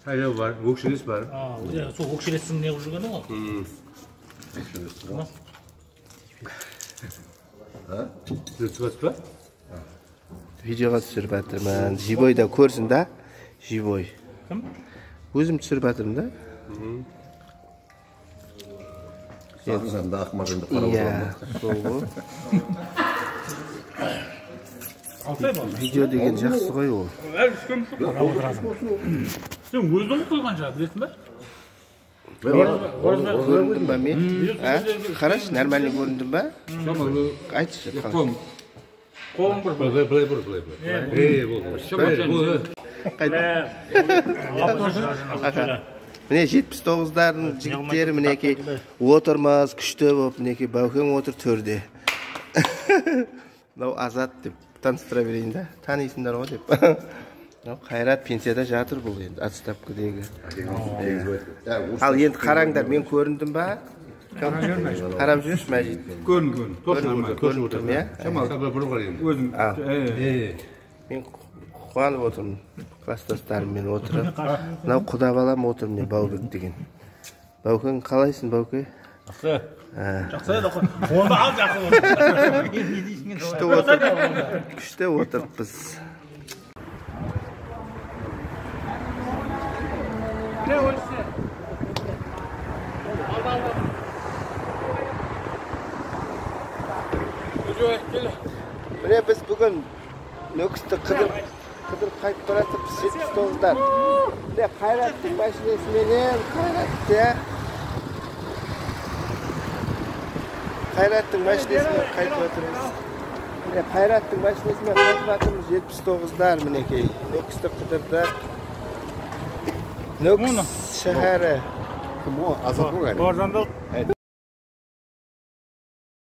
Hayır var, Vokşilis var. Сол Vokşilis'in ne жүргені ғой? Түсіп па? Видеоға түсіріп жатырмын. Жибойда көрсін да? Жибой. Кім? Өзім түсіріп жатырмын да? Сағынсам да ақмар енді қарап Иә, сол ғой. Алтай бар. Видео деген жақсы ғой ол. Әлі түскенім жоқ. Қарап отырасың. Сен өзің қойған шығар, білесің ба? Көріндім ба мен? Қараш, нормально көріндім ба? Айтшы. Қолың бір. Міне 79-дардың жігіттері мінекей отырмыз, күшті болып, мінекей Баукең отыр төрде. Мынау Азат деп таныстыра берейін да. Танисыңдар ғой деп. Қайрат пенсияда жатыр бұл енді, отставкадегі. Ал енді қараңдар, мен көріндім ба? Қарап жүрші Мәжит. Көрініп отырмын, иә? Мен қуанып отырмын, класстастарыммен отырып. Мынау құда балам отыр, міне Баубек деген. Баукең, қалайсың Бауке? Жақсы. Жақсы еді ғой. Онда ал жақсы болды. Күшті отырыппыз. Міне біз бүгін нөкісті қыдырып қайтып баратырмыз 79-дар. Міне Қайраттың машинесіменен Қайраттың машинесімен қайтып жатырмыз. Міне Қайраттың машинесімен қайтып жатырмыз 79-дар мінекей. Нөкісті қыдырдық. Нөкіс шәһәрі. Азат бұл